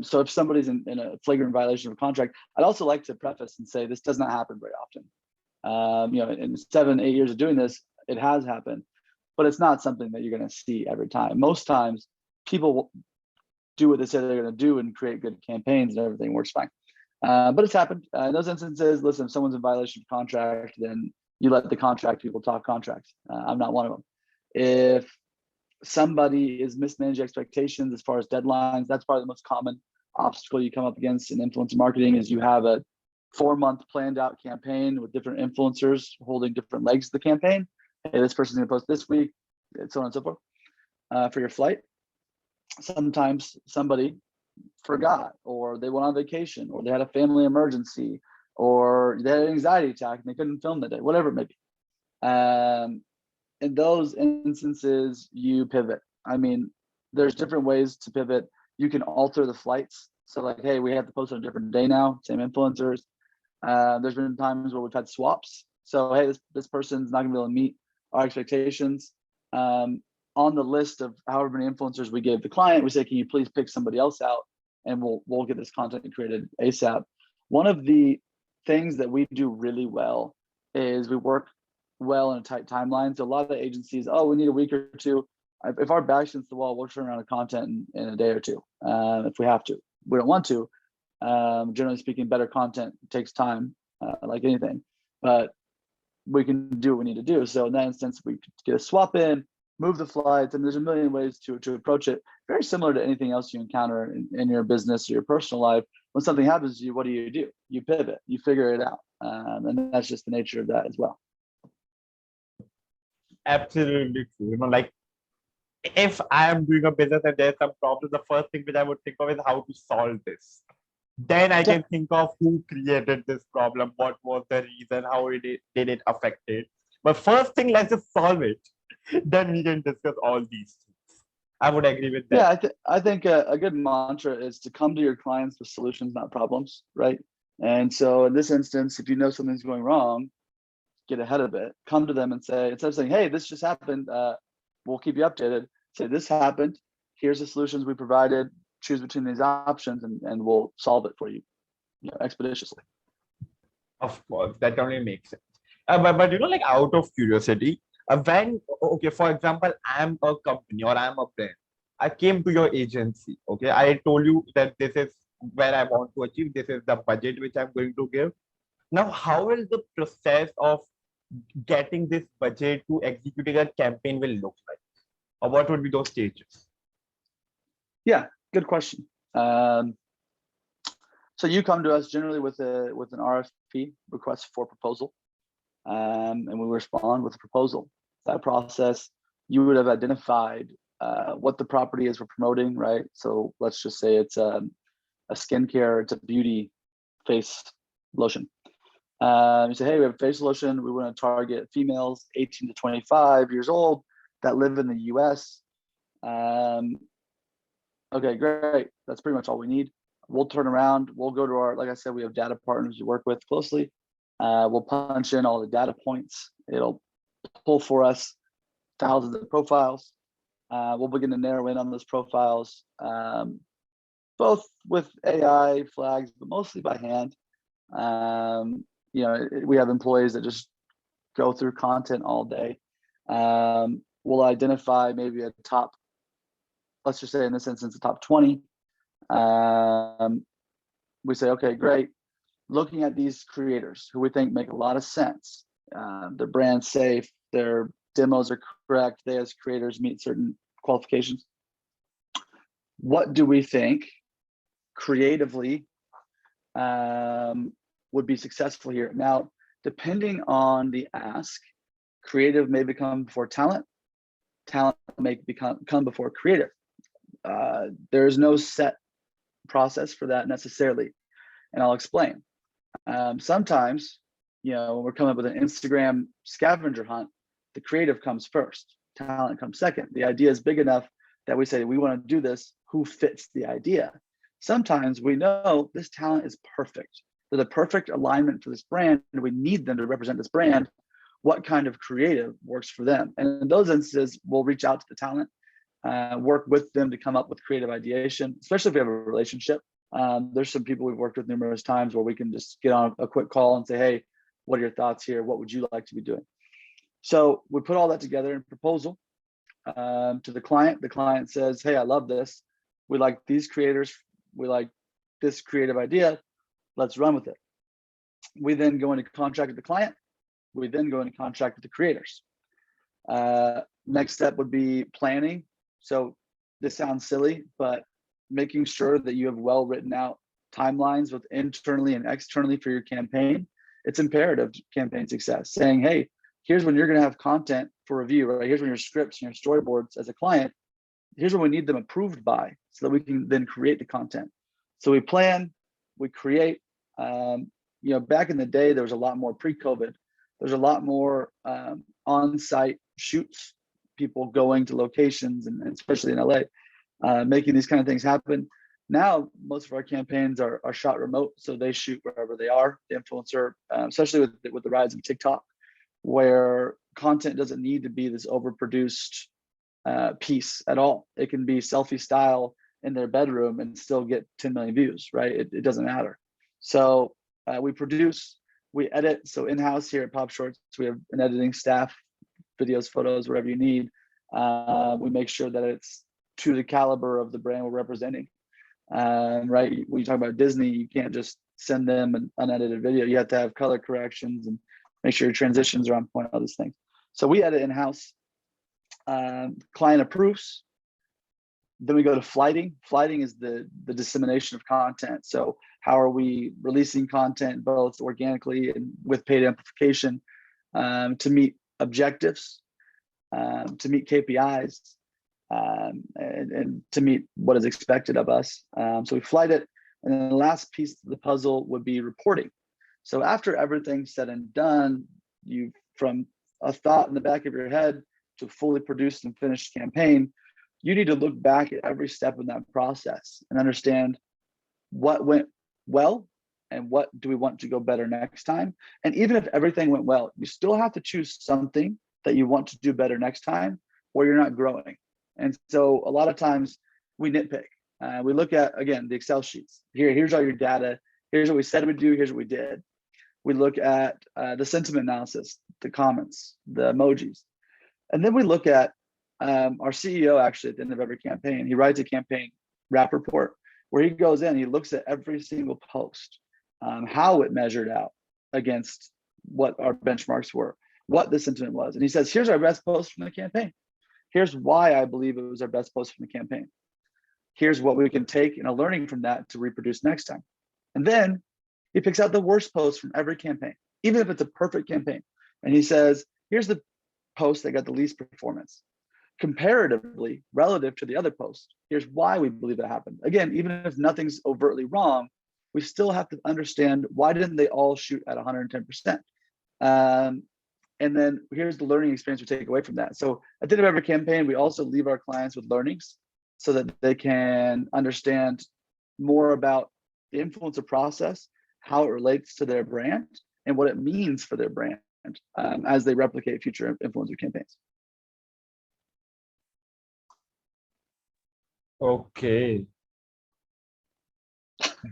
So if somebody's in a flagrant violation of a contract, I'd also like to preface and say this does not happen very often. In 7-8 years of doing this, it has happened, but it's not something that you're going to see every time. Most times people do what they say they're going to do and create good campaigns and everything works fine. But it's happened. In those instances, listen, if someone's in violation of contract, then you let the contract people talk contracts. I'm not one of them. If somebody is mismanaging expectations as far as deadlines, that's probably the most common obstacle you come up against in influencer marketing. Is you have a 4-month planned out campaign with different influencers holding different legs of the campaign. Hey, this person's going to post this week, so on and so forth, for your flight. Sometimes somebody forgot, or they went on vacation, or they had a family emergency, or they had an anxiety attack and they couldn't film that day, whatever it may be. In those instances, you pivot. I mean, there's different ways to pivot. You can alter the flights. So like, hey, we have to post on a different day now, same influencers. There's been times where we've had swaps. So, hey, this person's not gonna be able to meet our expectations. On the list of however many influencers we gave the client, we say, can you please pick somebody else out, and we'll get this content created ASAP. One of the things that we do really well is we work well in a tight timeline. So a lot of the agencies, we need a week or two. If our back's against the wall, we'll turn around the content in a day or two if we have to. We don't want to. Generally speaking, better content takes time, like anything, but we can do what we need to do. So in that instance, we could get a swap in, move the flights, and there's a million ways to approach it. Very similar to anything else you encounter in your business or your personal life. When something happens to you, what do? You pivot, you figure it out. And that's just the nature of that as well. Absolutely true. Like if I am doing a business and there's some problem, the first thing which I would think of is how to solve this. Then I can think of who created this problem, what was the reason, how did it affect it. But first thing, let's just solve it. Then we can discuss all these things. I would agree with that. Yeah, I think a good mantra is to come to your clients with solutions, not problems, right? And so in this instance, if you know something's going wrong, get ahead of it. Come to them and say, instead of saying, hey, this just happened, we'll keep you updated. Say, this happened. Here's the solutions we provided. Choose between these options, and we'll solve it for you, expeditiously. Of course, that only makes sense. But like out of curiosity, for example, I'm a company or I'm a brand. I came to your agency. Okay, I told you that this is where I want to achieve. This is the budget which I'm going to give. Now, how will the process of getting this budget to executing a campaign will look like? Or what would be those stages? Yeah, good question. So you come to us generally with an RFP, request for proposal, and we respond with a proposal. That process, you would have identified what the property is we're promoting, right? So let's just say it's a skincare, it's a beauty face lotion. You say, hey, we have a face lotion. We want to target females 18 to 25 years old that live in the US. Okay, great. That's pretty much all we need. We'll turn around. We'll go to like I said, we have data partners we work with closely. We'll punch in all the data points. It'll pull for us thousands of profiles. We'll begin to narrow in on those profiles, both with AI flags, but mostly by hand. We have employees that just go through content all day. We'll identify maybe a top, let's just say in this instance, a top 20. we say, okay, great. Looking at these creators who we think make a lot of sense, their brand safe, their demos are correct, they as creators meet certain qualifications. What do we think creatively would be successful here? Now, depending on the ask, creative may become before talent, talent may come before creative. There is no set process for that necessarily, and I'll explain. Sometimes, when we're coming up with an Instagram scavenger hunt, the creative comes first, talent comes second. The idea is big enough that we say, we want to do this, who fits the idea? Sometimes we know this talent is perfect. They're the perfect alignment for this brand, and we need them to represent this brand. What kind of creative works for them? And in those instances, we'll reach out to the talent, work with them to come up with creative ideation, especially if we have a relationship. There's some people we've worked with numerous times where we can just get on a quick call and say, hey, what are your thoughts here? What would you like to be doing? So we put all that together in a proposal to the client. The client says, hey, I love this. We like these creators. We like this creative idea. Let's run with it. We then go into contract with the client. We then go into contract with the creators. Next step would be planning. So this sounds silly, but making sure that you have well written out timelines with internally and externally for your campaign. It's imperative to campaign success. Saying, hey, here's when you're going to have content for review, right? Here's when your scripts and your storyboards as a client, here's when we need them approved by, so that we can then create the content. So we plan, we create. Back in the day, there was a lot more pre-COVID. There's a lot more on-site shoots, people going to locations, and especially in LA, making these kind of things happen. Now, most of our campaigns are shot remote, so they shoot wherever they are. The influencer, especially with the rise of TikTok, where content doesn't need to be this overproduced piece at all. It can be selfie style in their bedroom and still get 10 million views, right? It doesn't matter. So we produce, we edit. So in-house here at PopShorts, we have an editing staff, videos, photos, whatever you need. We make sure that it's to the caliber of the brand we're representing. Right? When you talk about Disney, you can't just send them an unedited video. You have to have color corrections and make sure your transitions are on point, all these things. So we edit in-house. Client approves. Then we go to flighting. Flighting is the dissemination of content. So how are we releasing content both organically and with paid amplification to meet objectives, to meet KPIs, and to meet what is expected of us. So we flight it. And then the last piece of the puzzle would be reporting. So after everything's said and done, you, from a thought in the back of your head to fully produced and finished campaign, you need to look back at every step in that process and understand what went well and what do we want to go better next time. And even if everything went well, you still have to choose something that you want to do better next time, or you're not growing. And so a lot of times we nitpick. We look at, again, the Excel sheets. Here's all your data. Here's what we said we'd do. Here's what we did. We look at the sentiment analysis, the comments, the emojis. And then we look at our CEO, actually, at the end of every campaign, he writes a campaign wrap report where he goes in, he looks at every single post, how it measured out against what our benchmarks were, what the sentiment was. And he says, here's our best post from the campaign. Here's why I believe it was our best post from the campaign. Here's what we can take and a learning from that to reproduce next time. And then he picks out the worst post from every campaign, even if it's a perfect campaign. And he says, here's the post that got the least performance. Comparatively, relative to the other posts, here's why we believe that happened. Again, even if nothing's overtly wrong, we still have to understand why didn't they all shoot at 110%? And then here's the learning experience we take away from that. So at the end of every campaign, we also leave our clients with learnings so that they can understand more about the influencer process, how it relates to their brand, and what it means for their brand as they replicate future influencer campaigns. Okay.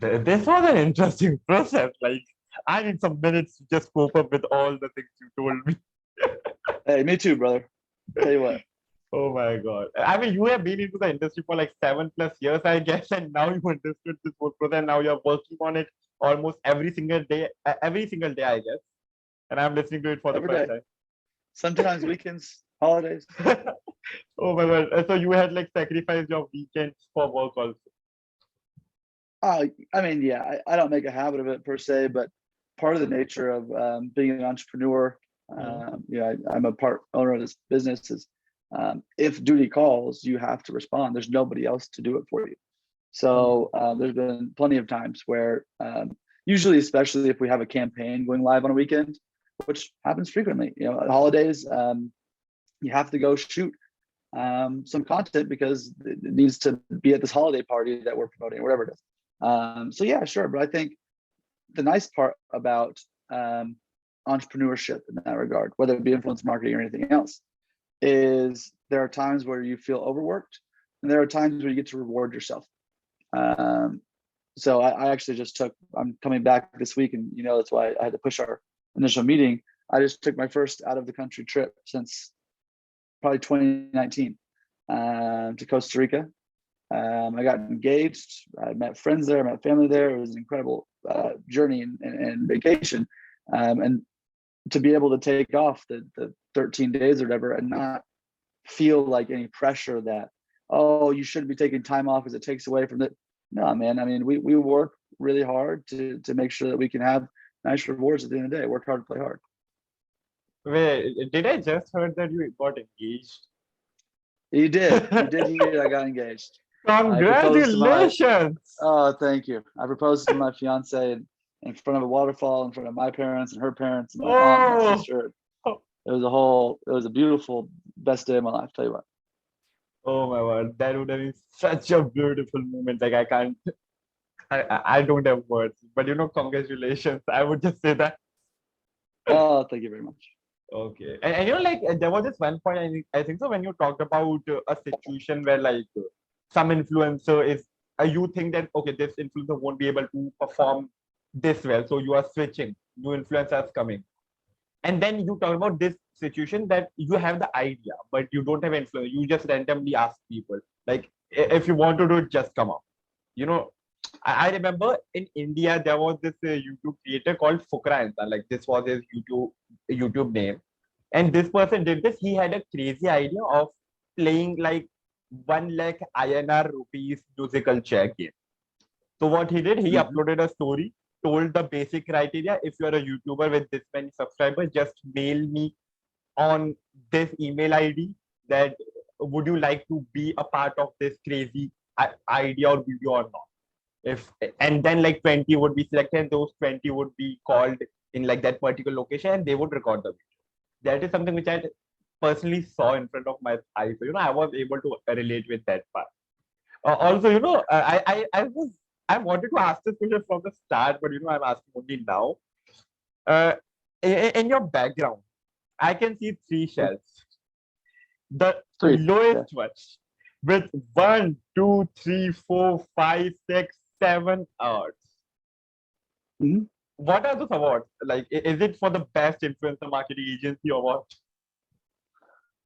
This was an interesting process. Like, I need some minutes to just cope up with all the things you told me. Hey, me too, brother. Tell you what. Oh my God. I mean, you have been into the industry for like 7+ years, I guess, and now you understood this whole process, and now you're working on it almost every single day, I guess. And I'm listening to it for the Every first day, time. sometimes weekends, holidays. Oh my God. So you had like sacrificed your weekends for work also. I mean, yeah, I don't make a habit of it per se, but part of the nature of being an entrepreneur, Mhm. I'm a part owner of this business. Is if duty calls, you have to respond. There's nobody else to do it for you. So there's been plenty of times where, usually, especially if we have a campaign going live on a weekend, which happens frequently, at holidays, you have to go shoot some content because it needs to be at this holiday party that we're promoting, or whatever it is. So yeah, sure. But I think the nice part about entrepreneurship in that regard, whether it be influence marketing or anything else, is there are times where you feel overworked, and there are times where you get to reward yourself. So I actually I'm coming back this week, and that's why I had to push our initial meeting. I just took my first out of the country trip since probably 2019 to Costa Rica. I got engaged. I met friends there, I met family there. It was an incredible journey and vacation. And to be able to take off the 13 days or whatever and not feel like any pressure that, oh, you shouldn't be taking time off because it takes away from it. No, man. I mean, we work really hard to make sure that we can have nice rewards at the end of the day. Work hard, play hard. Wait, did I just heard that you got engaged? You did hear I got engaged. I proposed to Congratulations. thank you. I proposed to my fiance in front of a waterfall, in front of my parents and her parents and my aunt and my Oh, sister. It was a beautiful, best day of my life. Tell you what. oh my God. That would have been such a beautiful moment. Like I don't have words, but congratulations. I would just say that. Oh, thank you very much. Okay. And like there was this one point I think so when you talked about a situation where like some influencer is you think that okay, this influencer won't be able to perform this well, so you are switching, new influencers coming. And then you talk about this situation that you have the idea, but you don't have influence. You just randomly ask people, like, if you want to do it, just come up. You know, I remember in India there was this YouTube creator called Fukra Insan. Like this was his YouTube name, and this person did this. He had a crazy idea of playing like 1 lakh INR rupees musical chair game. So what he did, he Mhm. uploaded a story, told the basic criteria. If you are a YouTuber with this many subscribers, just mail me on this email ID that would you like to be a part of this crazy idea or video or not. If and then like 20 would be selected, and those 20 would be called in like that particular location, and they would record the video. That is something which I personally saw in front of my eyes. So, I was able to relate with that part. Also, I wanted to ask this question from the start, but I'm asking only now. Uh, in your background, I can see three shells. The Sweet. Yeah. lowest one with 1, 2, 3, 4, 5, 6, 7 hours. Mhm. What are those awards? Like, is it for the best influencer marketing agency or what?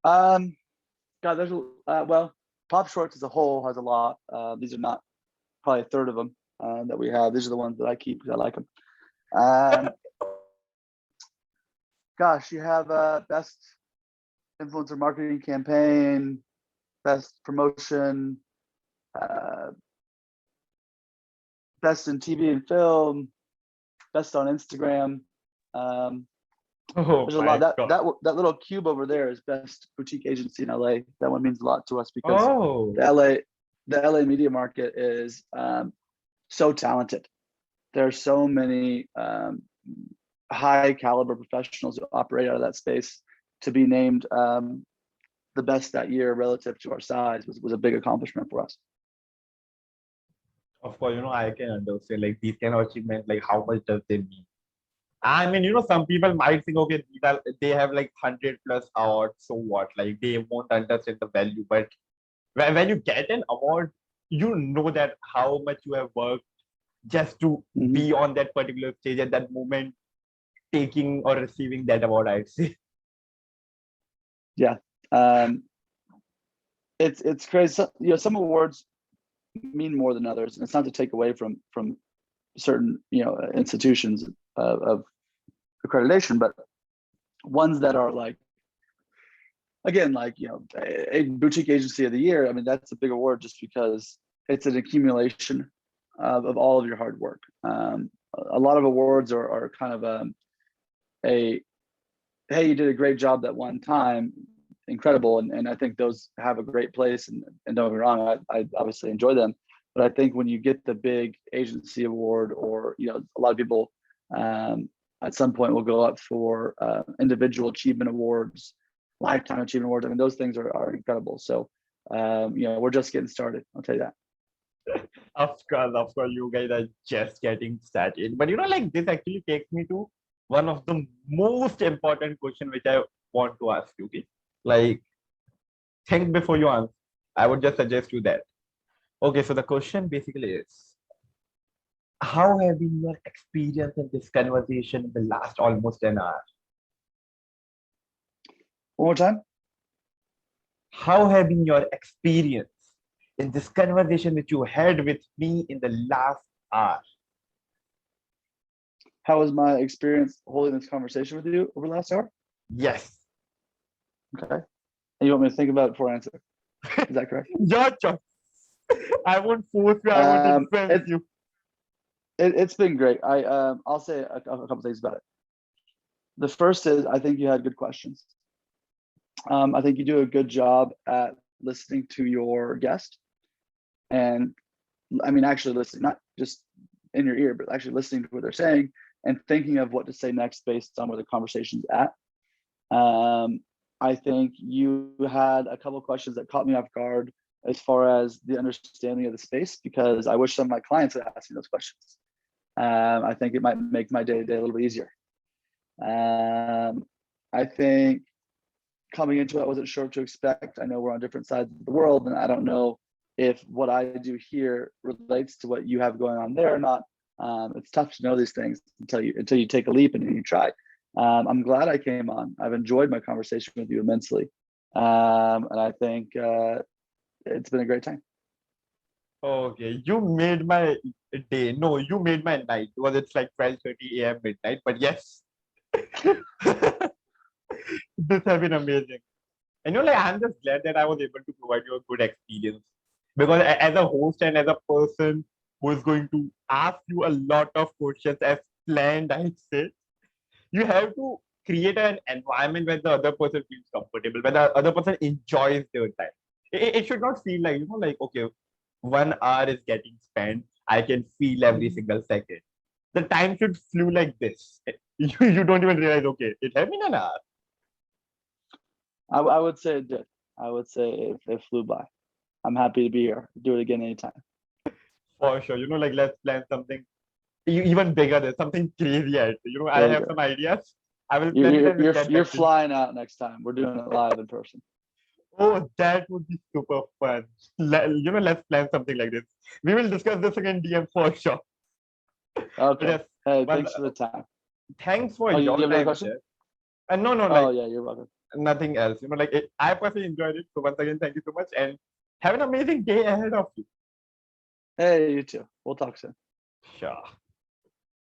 Um, God, well, PopShorts as a whole has a lot. These are not probably a third of them that we have. These are the ones that I keep because I like them. Um, gosh, you have best influencer marketing campaign, best promotion, uh, best in TV and film, best on Instagram. Um, Oh there's a lot. my That God. that that little cube over there is best boutique agency in LA. That one means a lot to us because Oh, the LA media market is so talented. There are so many high caliber professionals who operate out of that space. To be named the best that year relative to our size was a big accomplishment for us. of course, I can understand like these kind of achievements, like how much does they mean? I mean, some people might think, okay, they have like 100+ awards, so what? Like they won't understand the value. But when you get an award, you know that how much you have worked just to Mhm. be on that particular stage at that moment, taking or receiving that award, I'd say. Yeah. Um, it's crazy. So, some awards mean more than others, and it's not to take away from certain institutions of accreditation, but ones that are like, again, like a boutique agency of the year. I mean, that's a big award just because it's an accumulation of all of your hard work. A lot of awards are kind of a hey, you did a great job that one time, incredible, and I think those have a great place. And don't get me wrong, I obviously enjoy them, but I think when you get the big agency award, or a lot of people at some point will go up for individual achievement awards, lifetime achievement awards. I mean, those things are incredible. So we're just getting started, I'll tell you that. Of course, you guys are just getting started. But like this actually takes me to one of the most important question which I want to ask you. Okay? Like, think before you answer. I would just suggest you that. Okay, so the question basically is, how have been your experience in this conversation in the last almost an hour? One more time. How have been your experience in this conversation that you had with me in the last hour? How was my experience holding this conversation with you over the last hour? Yes. Okay. And you want me to think about it before I answer? Is that correct? Your choice. I won't force you. I won't influence you. It's been great. I'll say a couple things about it. The first is, I think you had good questions. I think you do a good job at listening to your guest, and I mean actually listening, not just in your ear, but actually listening to what they're saying and thinking of what to say next based on where the conversation's at. I think you had a couple of questions that caught me off guard as far as the understanding of the space, because I wish some of my clients had asked me those questions. I think it might make my day-to-day a little bit easier. I think coming into it, I wasn't sure what to expect. I know we're on different sides of the world, and I don't know if what I do here relates to what you have going on there or not. It's tough to know these things until you take a leap and you try. I'm glad I came on. I've enjoyed my conversation with you immensely. And I think it's been a great time. Okay, you made my day. No, you made my night, because it's like 12:30 a.m. midnight. But yes, this has been amazing. And like, I'm just glad that I was able to provide you a good experience, because as a host and as a person who is going to ask you a lot of questions as planned, I'd say, you have to create an environment where the other person feels comfortable, where the other person enjoys their time. It should not feel like, like, okay, 1 hour is getting spent. I can feel every single second. The time should flow like this. You don't even realize, okay, it has been an hour. I would say it did. I would say it flew by. I'm happy to be here. Do it again anytime. For sure. Like, let's plan something even bigger than something crazy. I have some ideas. I will plan it and we'll get you're back to you. flying out next time. We're doing it live in person. Oh, that would be super fun. Let's plan something like this. We will discuss this again, DM, for sure. Okay. Yes, Hey, well, thanks for the time. thanks for Oh, you your have another time. question? No, Oh, yeah, you're welcome. nothing else. I personally enjoyed it. So once again, thank you so much, and have an amazing day ahead of you. Hey, you too. We'll talk soon. Sure.